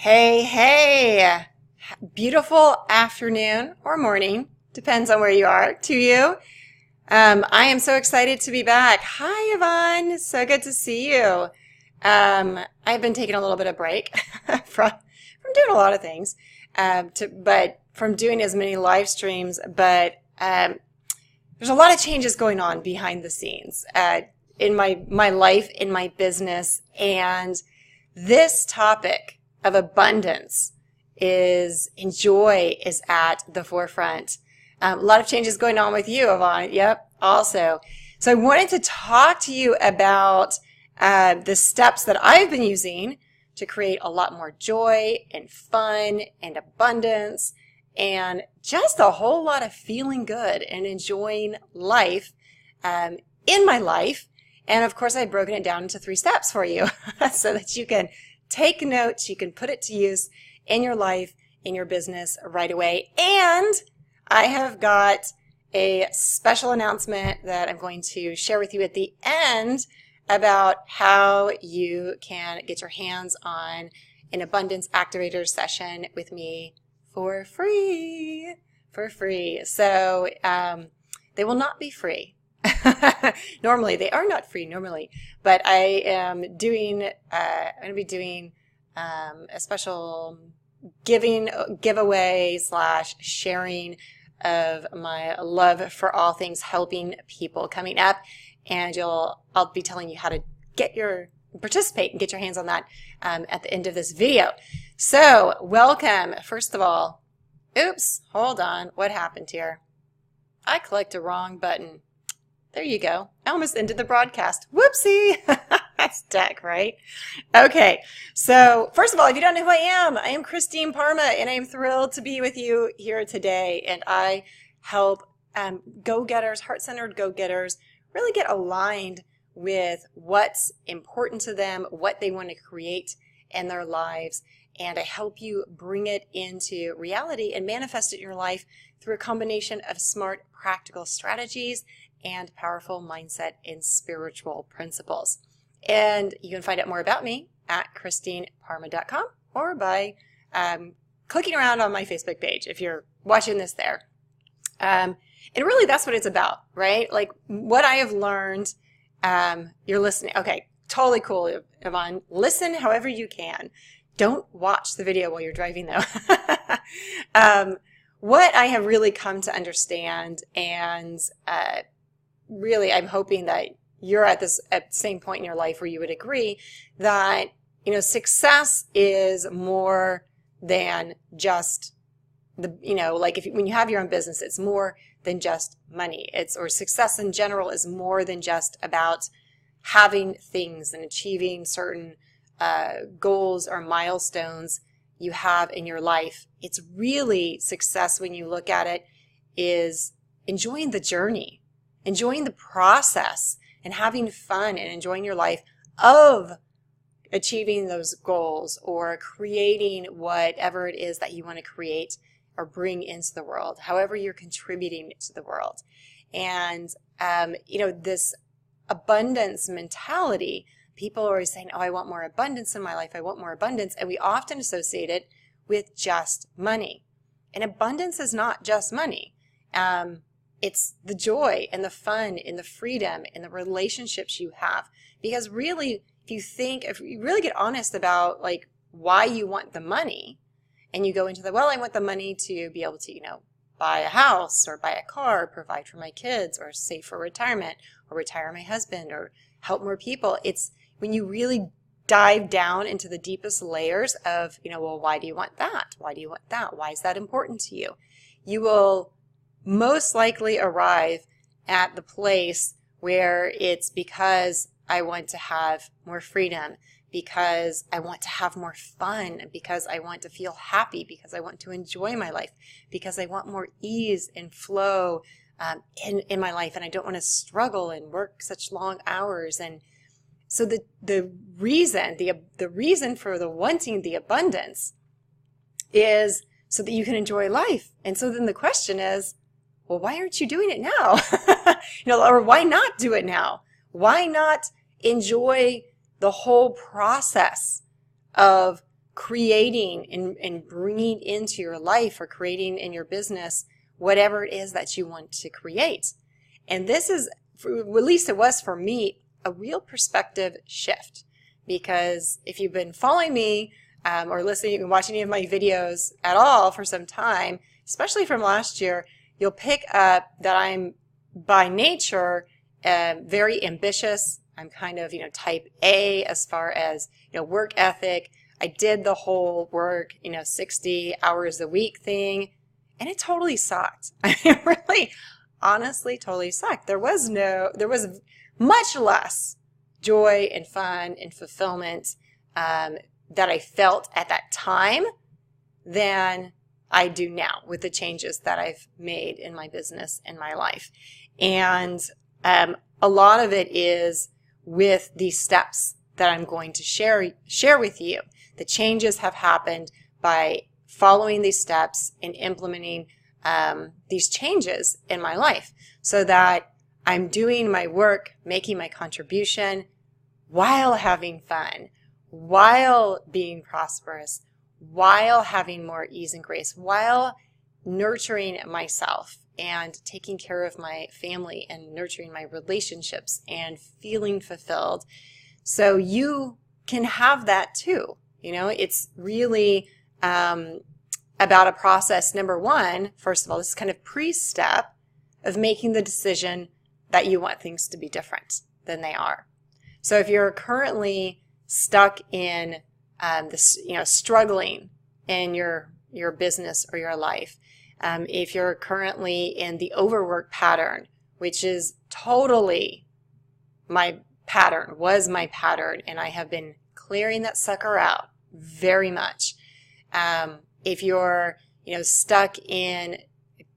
Hey, hey, beautiful afternoon or morning, depends on where you are, to you. I am so excited to be back. Hi, Yvonne. So good to see you. I've been taking a little bit of break from doing a lot of things, but from doing as many live streams. But there's a lot of changes going on behind the scenes in my life, in my business, and this topic of abundance and joy is at the forefront. A lot of changes going on with you, Yvonne. Yep, also. So I wanted to talk to you about the steps that I've been using to create a lot more joy and fun and abundance and just a whole lot of feeling good and enjoying life in my life. And of course, I've broken it down into 3 steps for you so that you can take notes, you can put it to use in your life, in your business right away. And I have got a special announcement that I'm going to share with you at the end about how you can get your hands on an abundance activator session with me for free. So they will not be free. Normally, they are not free normally, but I am I'm going to be doing a special giveaway / sharing of my love for all things helping people coming up, and I'll be telling you how to participate and get your hands on that at the end of this video. So welcome. First of all, oops, hold on. What happened here? I clicked a wrong button. There you go. I almost ended the broadcast. Whoopsie. That's tech, right? Okay. So first of all, if you don't know who I am Christine Parma, and I'm thrilled to be with you here today. And I help go-getters, heart-centered go-getters, really get aligned with what's important to them, what they want to create in their lives. And I help you bring it into reality and manifest it in your life through a combination of smart, practical strategies and powerful mindset and spiritual principles. And you can find out more about me at christineparma.com or by clicking around on my Facebook page if you're watching this there. And really that's what it's about, right? Like what I have learned, you're listening. Okay, totally cool, Yvonne. Listen however you can. Don't watch the video while you're driving though. What I have really come to understand, and really I'm hoping that you're at the same point in your life where you would agree that, success is more than just like when you have your own business, it's more than just money. Or success in general is more than just about having things and achieving certain goals or milestones you have in your life. It's really success when you look at it is enjoying the journey, enjoying the process, and having fun and enjoying your life of achieving those goals or creating whatever it is that you want to create or bring into the world, however you're contributing to the world. And, this abundance mentality, people are always saying, oh, I want more abundance in my life. I want more abundance. And we often associate it with just money. And abundance is not just money. It's the joy and the fun and the freedom and the relationships you have. Because really, if you really get honest about like why you want the money, and you go into I want the money to be able to, buy a house or buy a car, provide for my kids, or save for retirement, or retire my husband, or help more people. It's when you really dive down into the deepest layers of, why do you want that? Why do you want that? Why is that important to you? You will most likely arrive at the place where it's because I want to have more freedom, because I want to have more fun, because I want to feel happy, because I want to enjoy my life, because I want more ease and flow in my life, and I don't want to struggle and work such long hours. And so the reason for the wanting the abundance is so that you can enjoy life. And so then the question is, well, why aren't you doing it now? Or why not do it now? Why not enjoy the whole process of creating and bringing into your life or creating in your business whatever it is that you want to create. And this is, at least it was for me, a real perspective shift. Because if you've been following me or listening and watching any of my videos at all for some time, especially from last year, you'll pick up that I'm by nature very ambitious. I'm kind of, type A as far as, work ethic. I did the whole work, 60 hours a week thing, and it totally sucked. It really, honestly, totally sucked. There was much less joy and fun and fulfillment that I felt at that time than I do now with the changes that I've made in my business and my life. And a lot of it is with these steps that I'm going to share with you. The changes have happened by following these steps and implementing these changes in my life so that I'm doing my work, making my contribution while having fun, while being prosperous, while having more ease and grace, while nurturing myself and taking care of my family and nurturing my relationships and feeling fulfilled. So you can have that too. It's really about a process. Number one, first of all, this is kind of pre-step of making the decision that you want things to be different than they are. So if you're currently stuck in this, struggling in your business or your life, if you're currently in the overwork pattern, which is totally my pattern, was my pattern, and I have been clearing that sucker out very much. If you're, stuck in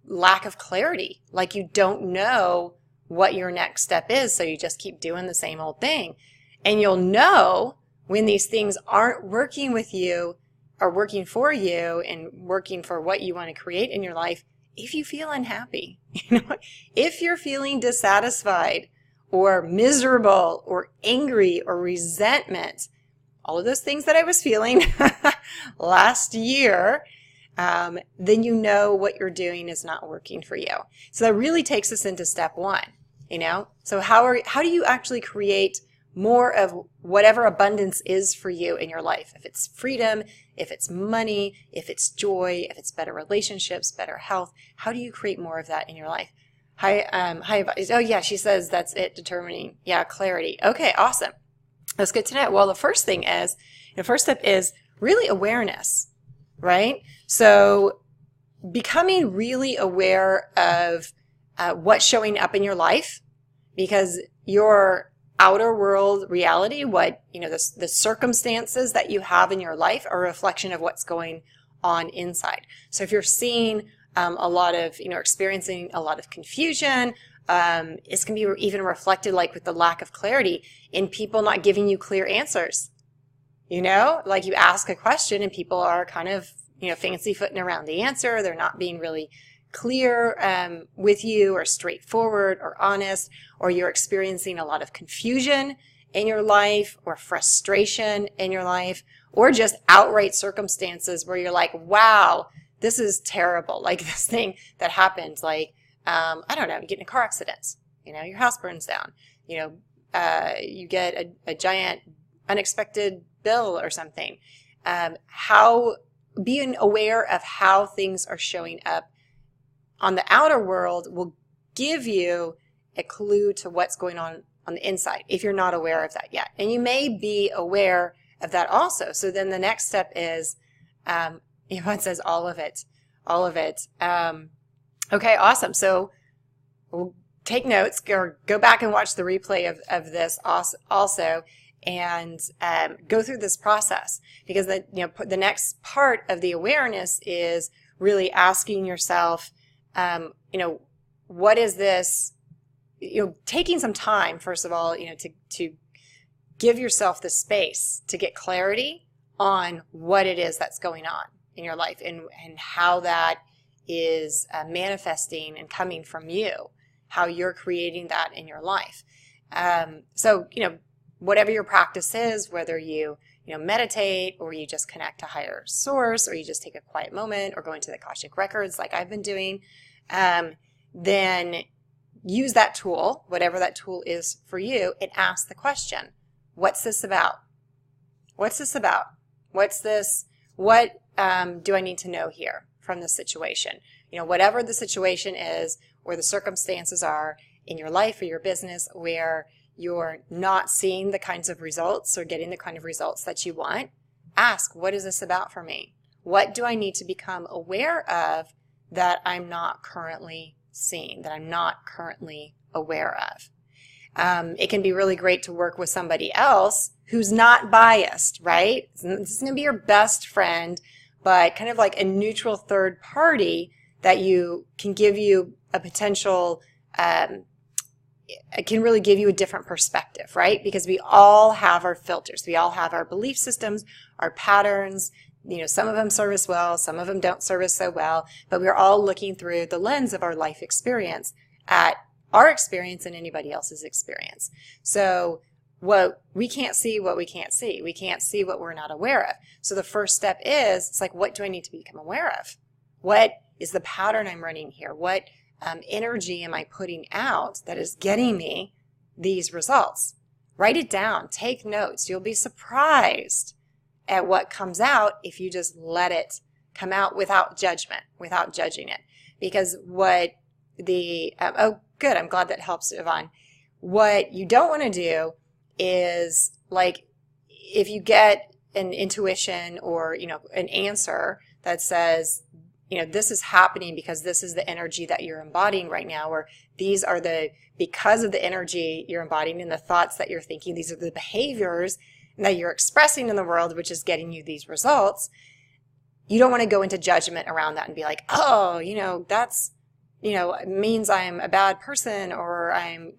lack of clarity, like you don't know what your next step is, so you just keep doing the same old thing. And you'll know when these things aren't working with you or working for you and working for what you want to create in your life if you feel unhappy. If you're feeling dissatisfied or miserable or angry or resentment, all of those things that I was feeling last year, then you know what you're doing is not working for you. So that really takes us into step one, So how do you actually create more of whatever abundance is for you in your life? If it's freedom, if it's money, if it's joy, if it's better relationships, better health, how do you create more of that in your life? Hi, oh yeah, she says that's it, determining, clarity. Okay, awesome. That's good to know. Well, the first thing is, the first step is really awareness, right? So becoming really aware of what's showing up in your life, because your outer world reality, the circumstances that you have in your life are a reflection of what's going on inside. So if you're seeing a lot of, experiencing a lot of confusion, it's going to be even reflected like with the lack of clarity in people not giving you clear answers. Like you ask a question and people are kind of, fancy footing around the answer. They're not being really clear with you or straightforward or honest, or you're experiencing a lot of confusion in your life or frustration in your life, or just outright circumstances where you're like, wow, this is terrible. Like this thing that happened, like, I don't know, you get in a car accident, your house burns down, you get a giant unexpected bill or something. Being aware of how things are showing up on the outer world will give you a clue to what's going on the inside if you're not aware of that yet. And you may be aware of that also. So then the next step is, Yvonne says all of it. Okay, awesome. So we'll take notes or go back and watch the replay of this also and go through this process, because the next part of the awareness is really asking yourself, what is this, taking some time, first of all, to give yourself the space to get clarity on what it is that's going on in your life and how that is manifesting and coming from you, how you're creating that in your life. So, whatever your practice is, whether you meditate, or you just connect to higher source, or you just take a quiet moment, or go into the Akashic Records like I've been doing, then use that tool, whatever that tool is for you, and ask the question, what's this about? What's this about? What's this? What do I need to know here from this situation? Whatever the situation is, or the circumstances are in your life or your business where you're not seeing the kinds of results or getting the kind of results that you want, ask, what is this about for me? What do I need to become aware of that I'm not currently seeing, that I'm not currently aware of? It can be really great to work with somebody else who's not biased, right? This is going to be your best friend, but kind of like a neutral third party that you can give you a potential, it can really give you a different perspective, right? Because we all have our filters. We all have our belief systems, our patterns. Some of them serve us well, some of them don't serve us so well, but we're all looking through the lens of our life experience at our experience and anybody else's experience. So we can't see what we can't see. We can't see what we're not aware of. So the first step is, it's like, what do I need to become aware of? What is the pattern I'm running here? What energy am I putting out that is getting me these results? Write it down. Take notes. You'll be surprised at what comes out if you just let it come out without judgment, without judging it. Because what the, oh, good, I'm glad that helps, Yvonne. What you don't want to do is, like, if you get an intuition or, an answer that says, this is happening because this is the energy that you're embodying right now, or these are because of the energy you're embodying and the thoughts that you're thinking, these are the behaviors that you're expressing in the world, which is getting you these results. You don't want to go into judgment around that and be like, oh, that's, it means I'm a bad person, or I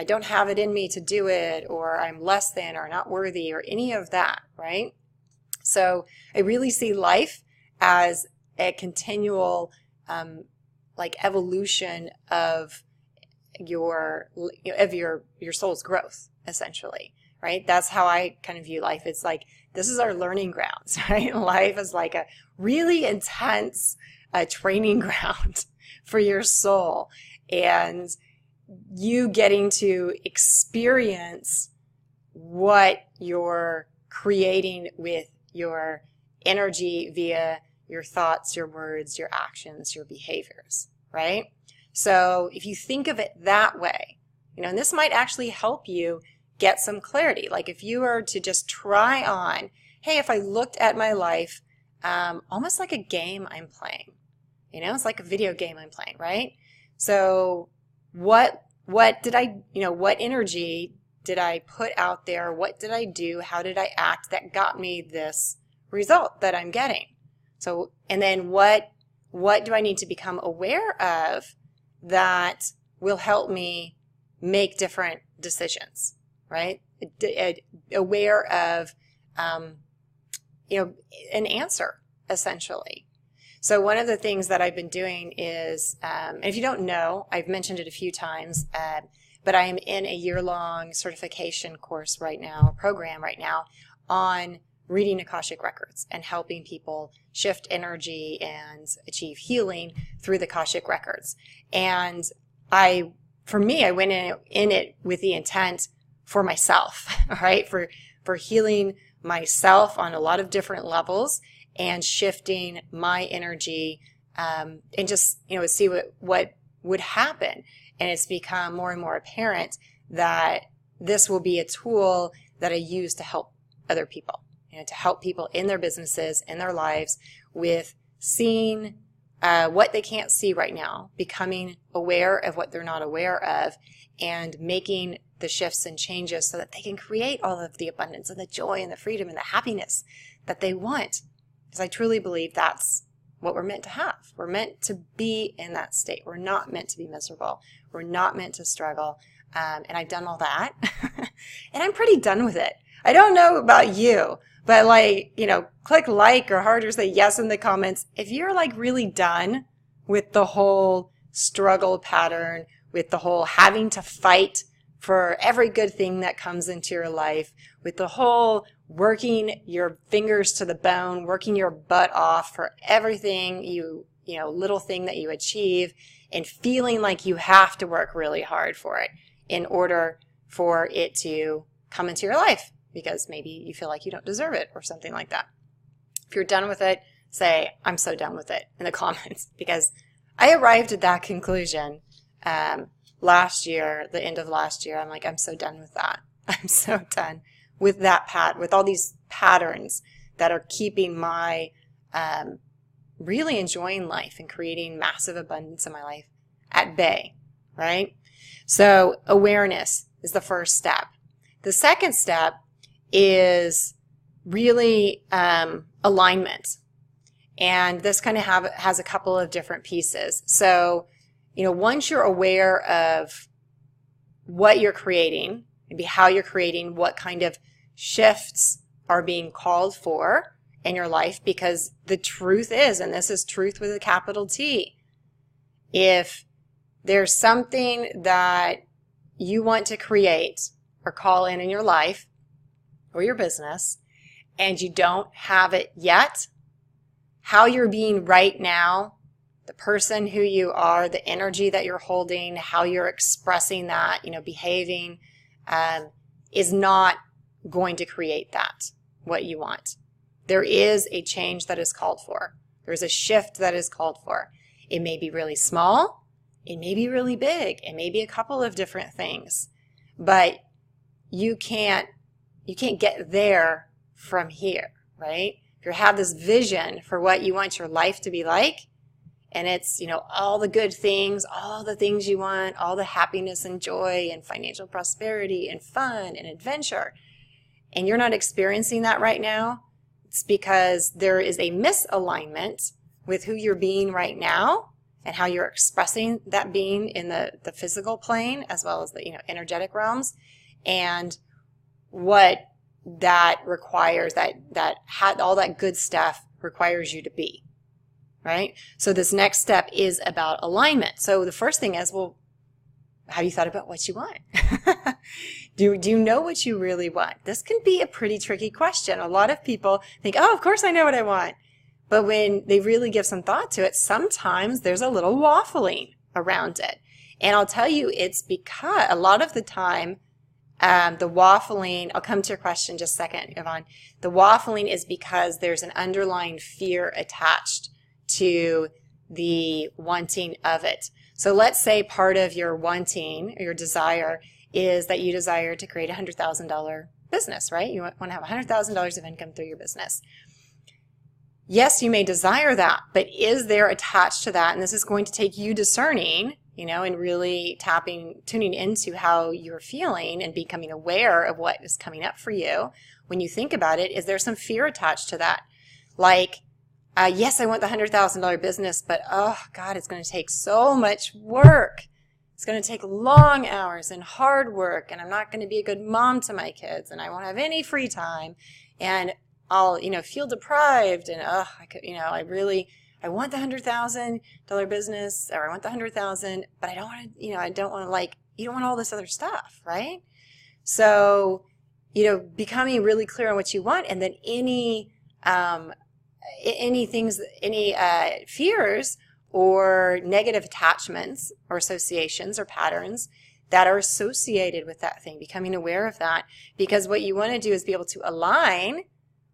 don't have it in me to do it, or I'm less than or not worthy, or any of that, right? So I really see life as a continual evolution of your soul's growth, essentially, right? That's how I kind of view life. It's like, this is our learning grounds, right? Life is like a really intense training ground for your soul, and you getting to experience what you're creating with your energy via your thoughts, your words, your actions, your behaviors, right? So if you think of it that way, and this might actually help you get some clarity. Like if you were to just try on, hey, if I looked at my life almost like a game I'm playing, it's like a video game I'm playing, right? So what did I, what energy did I put out there? What did I do? How did I act that got me this result that I'm getting? So, and then what do I need to become aware of that will help me make different decisions, right? Aware of, an answer, essentially. So one of the things that I've been doing is, and if you don't know, I've mentioned it a few times, but I am in a year-long certification course right now, program right now, on reading Akashic Records and helping people shift energy and achieve healing through the Akashic Records. And for me, I went in it with the intent for myself, right? For healing myself on a lot of different levels and shifting my energy, and just, see what would happen. And it's become more and more apparent that this will be a tool that I use to help other people, to help people in their businesses, in their lives, with seeing what they can't see right now, becoming aware of what they're not aware of, and making the shifts and changes so that they can create all of the abundance and the joy and the freedom and the happiness that they want. Because I truly believe that's what we're meant to have. We're meant to be in that state. We're not meant to be miserable. We're not meant to struggle. And I've done all that. And I'm pretty done with it. I don't know about you, but click like or heart or say yes in the comments if you're really done with the whole struggle pattern, with the whole having to fight for every good thing that comes into your life, with the whole working your fingers to the bone, working your butt off for everything little thing that you achieve, and feeling like you have to work really hard for it in order for it to come into your life, because maybe you feel like you don't deserve it or something like that. If you're done with it, say, I'm so done with it in the comments, because I arrived at that conclusion last year, the end of last year. I'm like, I'm so done with that. I'm so done with that with all these patterns that are keeping my really enjoying life and creating massive abundance in my life at bay, right? So awareness is the first step. The second step is really alignment. And this kind of has a couple of different pieces. So, once you're aware of what you're creating, maybe how you're creating, what kind of shifts are being called for in your life, because the truth is, and this is truth with a capital T, if there's something that you want to create or call in your life or your business, and you don't have it yet, how you're being right now, the person who you are, the energy that you're holding, how you're expressing that, behaving, is not going to create that, what you want. There is a change that is called for. There's a shift that is called for. It may be really small. It may be really big. It may be a couple of different things. But you can't get there from here, right? If you have this vision for what you want your life to be like, and it's, all the good things, all the things you want, all the happiness and joy and financial prosperity and fun and adventure, and you're not experiencing that right now, it's because there is a misalignment with who you're being right now and how you're expressing that being in the physical plane, as well as the energetic realms, and what that requires, all that good stuff requires you to be, right? So this next step is about alignment. So the first thing is, well, have you thought about what you want? Do you know what you really want? This can be a pretty tricky question. A lot of people think, oh, of course I know what I want. But when they really give some thought to it, sometimes there's a little waffling around it. And I'll tell you, it's because a lot of the time, the waffling, I'll come to your question in just a second, Yvonne. The waffling is because there's an underlying fear attached to the wanting of it. So let's say part of your wanting or your desire is that you desire to create a $100,000 business, right? You want to have $100,000 of income through your business. Yes, you may desire that, but is there attached to that? And this is going to take you discerning, and really tuning into how you're feeling and becoming aware of what is coming up for you. When you think about it, is there some fear attached to that? Like, yes, I want the $100,000 business, but oh God, it's going to take so much work. It's going to take long hours and hard work, and I'm not going to be a good mom to my kids, and I won't have any free time, and I'll, feel deprived, and I want the $100,000 business, or I want the $100,000, but I don't want to, you don't want all this other stuff, right? So, becoming really clear on what you want, and then any fears or negative attachments or associations or patterns that are associated with that thing, becoming aware of that, because what you want to do is be able to align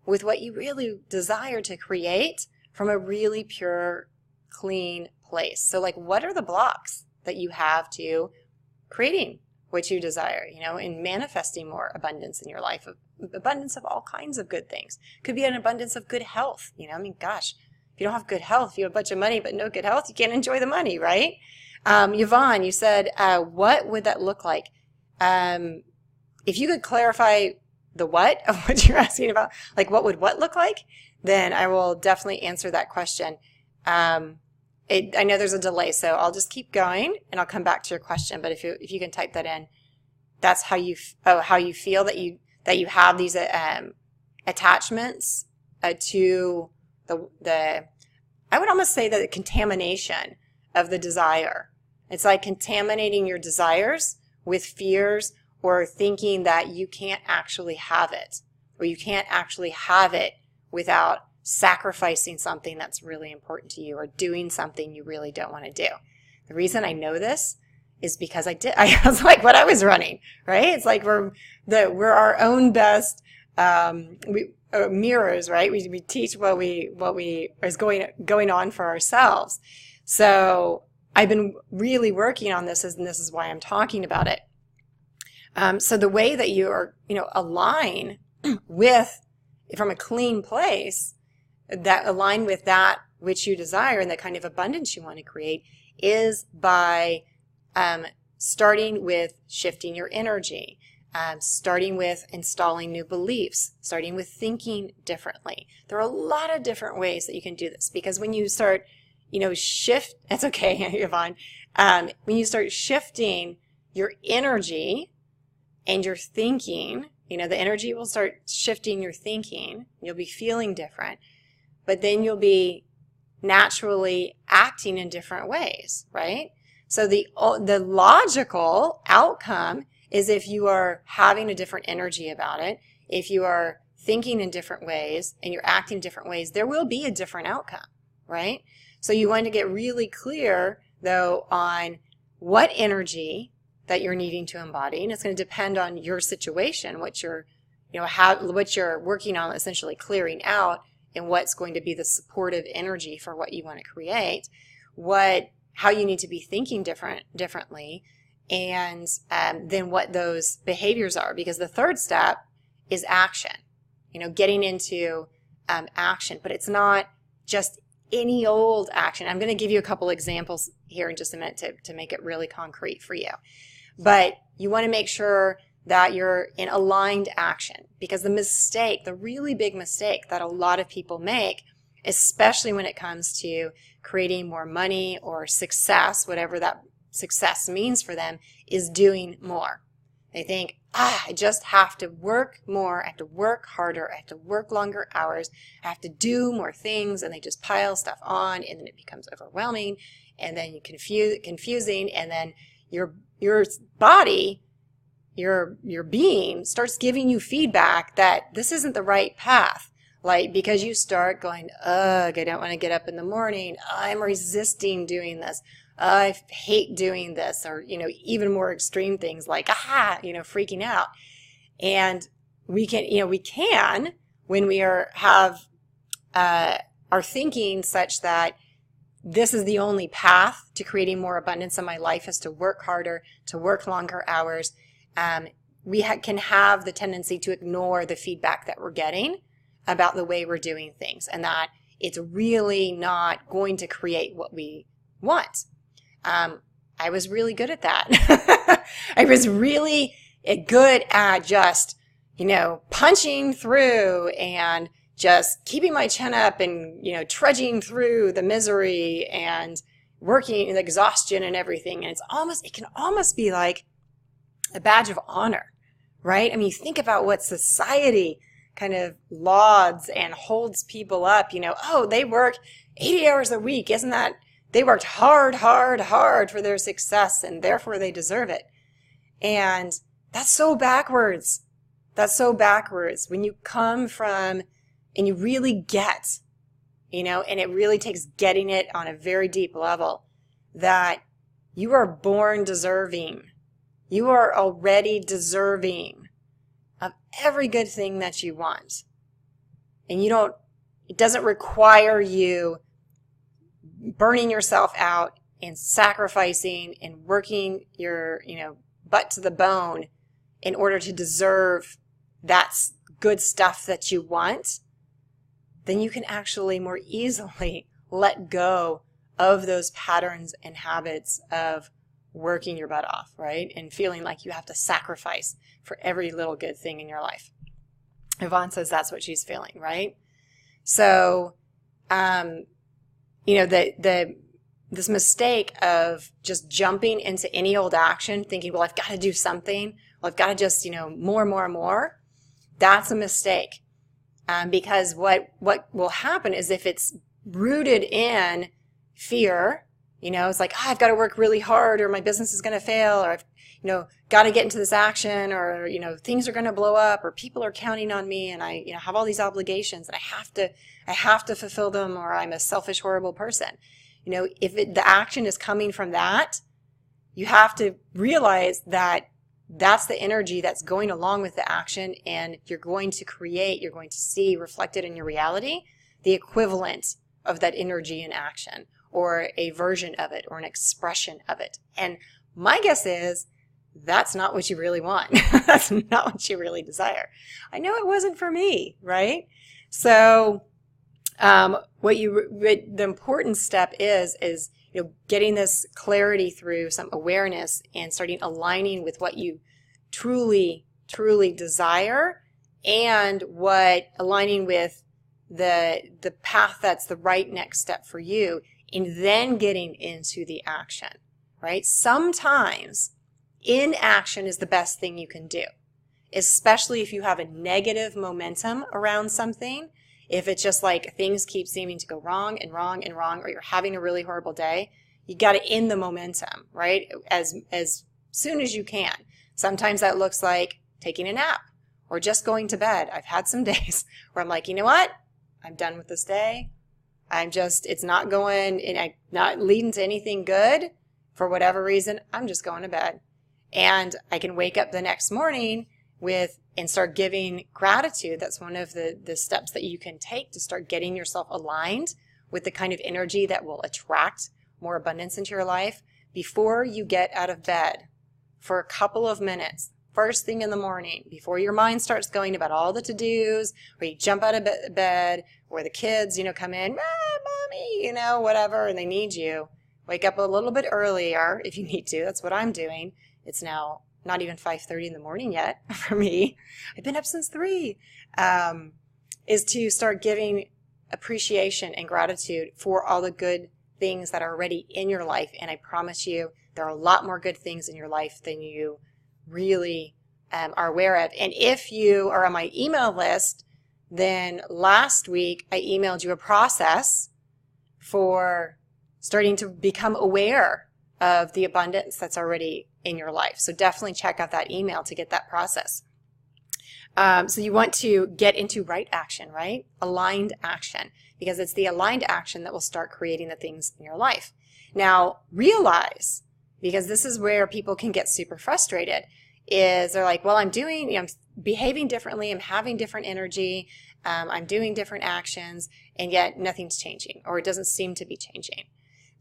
with what you really desire to create from a really pure, clean place. So what are the blocks that you have to creating what you desire, and manifesting more abundance in your life, abundance of all kinds of good things. Could be an abundance of good health, gosh, if you don't have good health, if you have a bunch of money but no good health, you can't enjoy the money, right? Yvonne, you said, what would that look like? If you could clarify the what of what you're asking about, what would what look like, then I will definitely answer that question. I know there's a delay, so I'll just keep going and I'll come back to your question. But if you can type that in, that's how you feel that you have these attachments to the I would almost say that the contamination of the desire. It's like contaminating your desires with fears or thinking that you can't actually have it, or you can't actually have it without sacrificing something that's really important to you or doing something you really don't want to do. The reason I know this is because I was like what I was running, right? It's like we're our own best mirrors, right? We teach what is going on for ourselves. So I've been really working on this, and this is why I'm talking about it. So the way that you are, align with, from a clean place, that align with that which you desire and that kind of abundance you want to create is by starting with shifting your energy, starting with installing new beliefs, starting with thinking differently. There are a lot of different ways that you can do this, because when you start, shift, that's okay, Yvonne, when you start shifting your energy and your thinking, the energy will start shifting your thinking. You'll be feeling different, but then you'll be naturally acting in different ways, right? So the logical outcome is, if you are having a different energy about it, if you are thinking in different ways and you're acting different ways, there will be a different outcome, right? So you want to get really clear, though, on what energy that you're needing to embody, and it's going to depend on your situation, what you're working on, essentially clearing out, and what's going to be the supportive energy for what you want to create, how you need to be thinking differently, and then what those behaviors are. Because the third step is action, getting into action, but it's not just any old action. I'm going to give you a couple examples here in just a minute to make it really concrete for you. But you want to make sure that you're in aligned action, because the really big mistake that a lot of people make, especially when it comes to creating more money or success, whatever that success means for them, is doing more. They think, I just have to work more, I have to work harder, I have to work longer hours, I have to do more things, and they just pile stuff on, and then it becomes overwhelming, and then confusing, and then your body, your being starts giving you feedback that this isn't the right path. Like, because you start going, ugh, I don't want to get up in the morning, I'm resisting doing this, I hate doing this, or, even more extreme things like, freaking out. And we can, when we are thinking such that this is the only path to creating more abundance in my life, is to work harder, to work longer hours, we can have the tendency to ignore the feedback that we're getting about the way we're doing things, and that it's really not going to create what we want. I was really good at that. I was really good at just, punching through and just keeping my chin up and, trudging through the misery and working in exhaustion and everything. And it can almost be like a badge of honor, right? I mean, you think about what society kind of lauds and holds people up, they work 80 hours a week. Isn't that, they worked hard for their success, and therefore they deserve it. And that's so backwards. That's so backwards. When you come from, and you really get, and it really takes getting it on a very deep level, that you are born deserving. You are already deserving of every good thing that you want. And it doesn't require you burning yourself out and sacrificing and working your, butt to the bone in order to deserve that good stuff that you want. Then you can actually more easily let go of those patterns and habits of working your butt off, right? And feeling like you have to sacrifice for every little good thing in your life. Yvonne says that's what she's feeling, right? So, this mistake of just jumping into any old action, thinking, well, I've got to do something. Well, I've got to just, more. That's a mistake. Because what will happen is, if it's rooted in fear, it's like, I've got to work really hard, or my business is going to fail, or got to get into this action, or, things are going to blow up, or people are counting on me, and I, have all these obligations and I have to fulfill them, or I'm a selfish, horrible person. If the action is coming from that, you have to realize that that's the energy that's going along with the action, and you're going to see reflected in your reality the equivalent of that energy in action, or a version of it, or an expression of it. And my guess is that's not what you really want. That's not what you really desire. I know it wasn't for me, right? So the important step is getting this clarity through some awareness and starting aligning with what you truly, truly desire, and aligning with the path that's the right next step for you, and then getting into the action, right? Sometimes inaction is the best thing you can do, especially if you have a negative momentum around something. If it's just like things keep seeming to go wrong and wrong and wrong, or you're having a really horrible day, you got to end the momentum, right? As soon as you can. Sometimes that looks like taking a nap or just going to bed. I've had some days where I'm like, you know what? I'm done with this day. It's not going, and I'm not leading to anything good for whatever reason. I'm just going to bed. And I can wake up the next morning and start giving gratitude. That's one of the steps that you can take to start getting yourself aligned with the kind of energy that will attract more abundance into your life. Before you get out of bed, for a couple of minutes, first thing in the morning, before your mind starts going about all the to-dos, or you jump out of bed, or the kids, come in, mommy, whatever, and they need you. Wake up a little bit earlier if you need to. That's what I'm doing. It's now not even 5:30 in the morning yet for me. I've been up since 3. Is to start giving appreciation and gratitude for all the good things that are already in your life. And I promise you, there are a lot more good things in your life than you really are aware of. And if you are on my email list, then last week I emailed you a process for starting to become aware of the abundance that's already in your life. So definitely check out that email to get that process. So you want to get into right action, right? Aligned action, because it's the aligned action that will start creating the things in your life. Now, realize, because this is where people can get super frustrated, is they're like, well, I'm behaving differently, I'm having different energy, I'm doing different actions, and yet nothing's changing, or it doesn't seem to be changing.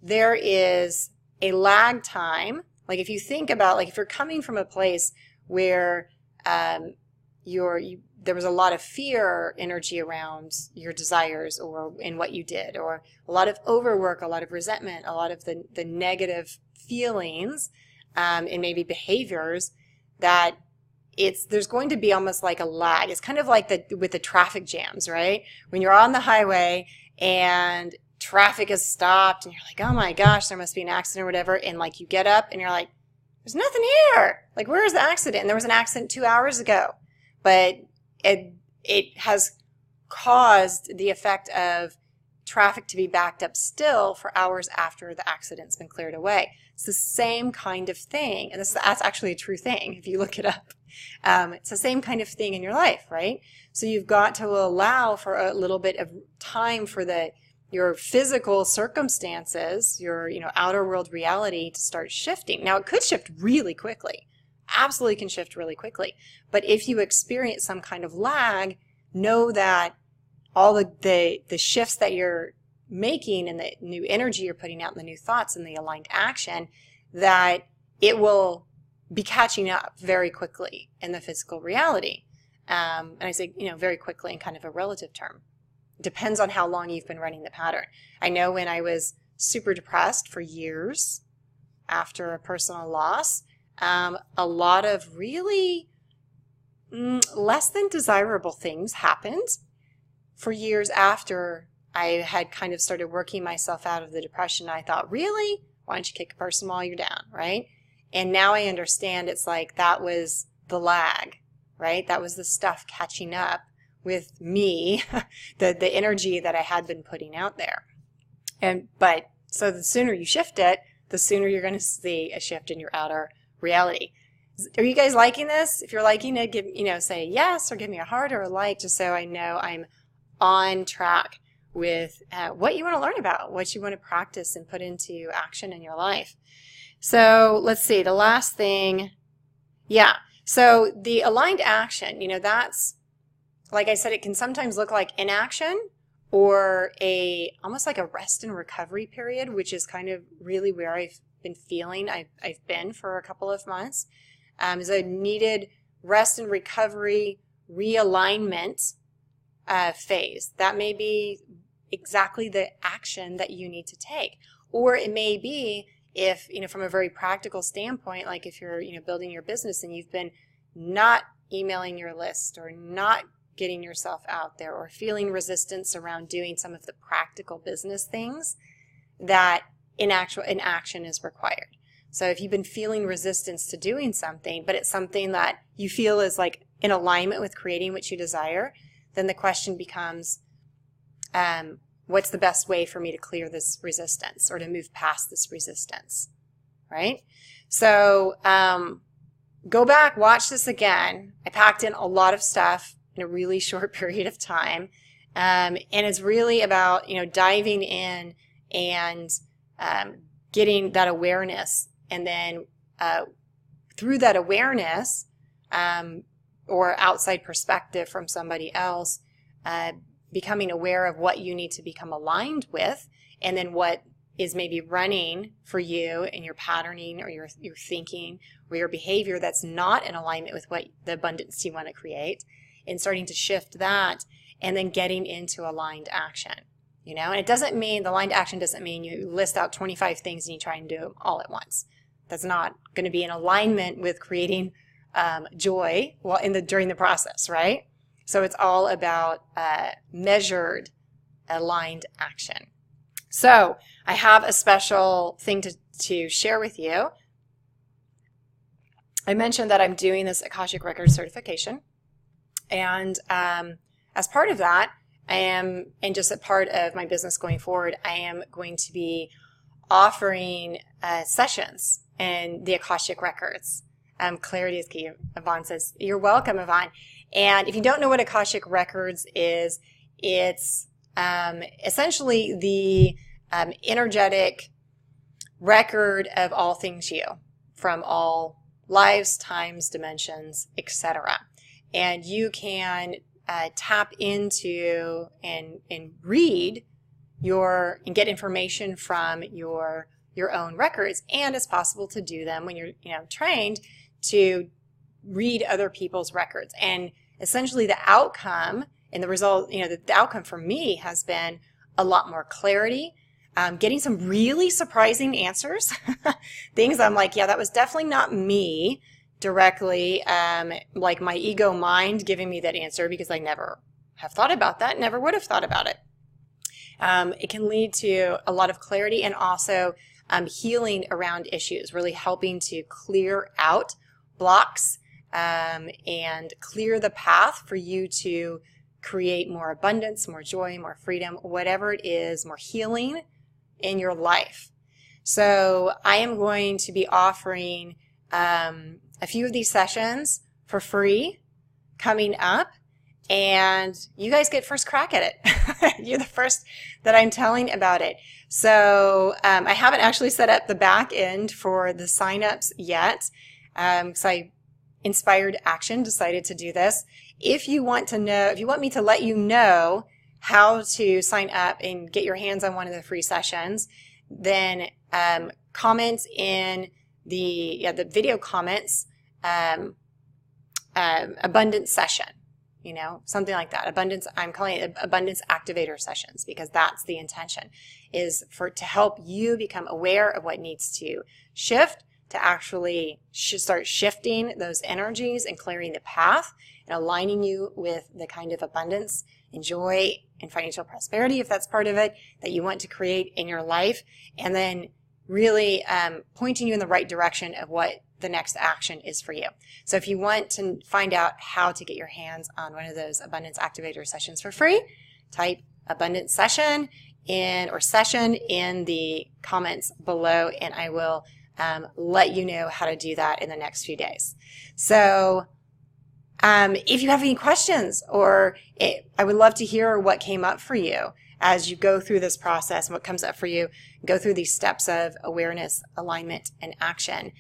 There is a lag time. Like if you think about, if you're coming from a place where there was a lot of fear energy around your desires or in what you did, or a lot of overwork, a lot of resentment, a lot of the negative feelings and maybe behaviors, that there's going to be almost like a lag. It's kind of like with the traffic jams, right? When you're on the highway and traffic is stopped and you're like, oh my gosh, there must be an accident or whatever, and you get up and you're like, there's nothing here. Where is the accident? And there was an accident 2 hours ago. But it has caused the effect of traffic to be backed up still for hours after the accident's been cleared away. It's the same kind of thing. And that's actually a true thing if you look it up. It's the same kind of thing in your life, right? So you've got to allow for a little bit of time for your physical circumstances, your outer world reality to start shifting. Now, it could shift really quickly. Absolutely can shift really quickly. But if you experience some kind of lag, know that all the shifts that you're making and the new energy you're putting out and the new thoughts and the aligned action, that it will be catching up very quickly in the physical reality. And I say, very quickly in kind of a relative term. Depends on how long you've been running the pattern. I know when I was super depressed for years after a personal loss, a lot of really less than desirable things happened for years after I had kind of started working myself out of the depression. I thought, really? Why don't you kick a person while you're down, right? And now I understand it's like that was the lag, right? That was the stuff catching up with me, the energy that I had been putting out there. So the sooner you shift it, the sooner you're going to see a shift in your outer reality. Are you guys liking this? If you're liking it, give, say yes or give me a heart or a like, just so I know I'm on track with what you want to learn about, what you want to practice and put into action in your life. So let's see, the last thing, so the aligned action, that's, like I said, it can sometimes look like inaction or almost like a rest and recovery period, which is kind of really where I've been feeling I've been for a couple of months, is a needed rest and recovery realignment phase. That may be exactly the action that you need to take. Or it may be if, from a very practical standpoint, like if you're, building your business and you've been not emailing your list or not getting yourself out there or feeling resistance around doing some of the practical business things, that inaction is required. So if you've been feeling resistance to doing something, but it's something that you feel is like in alignment with creating what you desire, then the question becomes, what's the best way for me to clear this resistance or to move past this resistance, right? So go back, watch this again. I packed in a lot of stuff in a really short period of time, and it's really about, diving in and getting that awareness, and then through that awareness or outside perspective from somebody else, becoming aware of what you need to become aligned with, and then what is maybe running for you in your patterning or your thinking or your behavior that's not in alignment with what the abundance you want to create, and starting to shift that, and then getting into aligned action. And it doesn't mean, the aligned action doesn't mean you list out 25 things and you try and do them all at once. That's not going to be in alignment with creating joy during the process, right? So it's all about measured, aligned action. So I have a special thing to share with you. I mentioned that I'm doing this Akashic Records certification. And as part of that, and just a part of my business going forward, I am going to be offering sessions in the Akashic Records. Clarity is key. Yvonne says, you're welcome, Yvonne. And if you don't know what Akashic Records is, it's essentially the energetic record of all things you, from all lives, times, dimensions, etc. And you can tap into and read and get information from your own records, and it's possible to do them when you're trained to read other people's records. And essentially the outcome and the result, the outcome for me has been a lot more clarity, getting some really surprising answers, things I'm like, yeah, that was definitely not me directly, like my ego mind giving me that answer, because I never have thought about that, never would have thought about it. It can lead to a lot of clarity and also healing around issues, really helping to clear out blocks and clear the path for you to create more abundance, more joy, more freedom, whatever it is, more healing in your life. So I am going to be offering a few of these sessions for free coming up, and you guys get first crack at it. You're the first that I'm telling about it. So I haven't actually set up the back end for the signups yet, because I Inspired Action decided to do this. If you want me to let you know how to sign up and get your hands on one of the free sessions, then comment in the video comments, abundance session, something like that. I'm calling it abundance activator sessions, because that's the intention, is to help you become aware of what needs to shift, to actually start shifting those energies and clearing the path and aligning you with the kind of abundance and joy and financial prosperity, if that's part of it, that you want to create in your life, and then really pointing you in the right direction of what the next action is for you. So if you want to find out how to get your hands on one of those abundance activator sessions for free, type abundance session session in the comments below, and I will let you know how to do that in the next few days. So if you have any questions, I would love to hear what came up for you as you go through this process and what comes up for you, go through these steps of awareness, alignment, and action.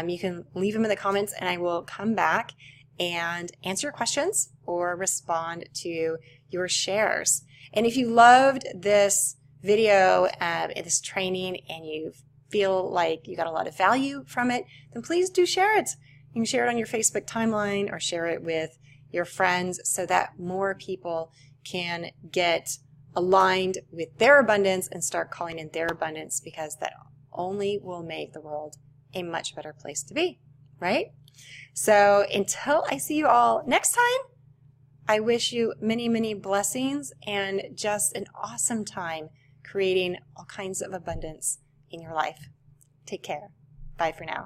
You can leave them in the comments and I will come back and answer your questions or respond to your shares. And if you loved this video, this training, and you feel like you got a lot of value from it, then please do share it. You can share it on your Facebook timeline or share it with your friends so that more people can get aligned with their abundance and start calling in their abundance, because that only will make the world a much better place to be, right? So until I see you all next time, I wish you many, many blessings and just an awesome time creating all kinds of abundance in your life. Take care. Bye for now.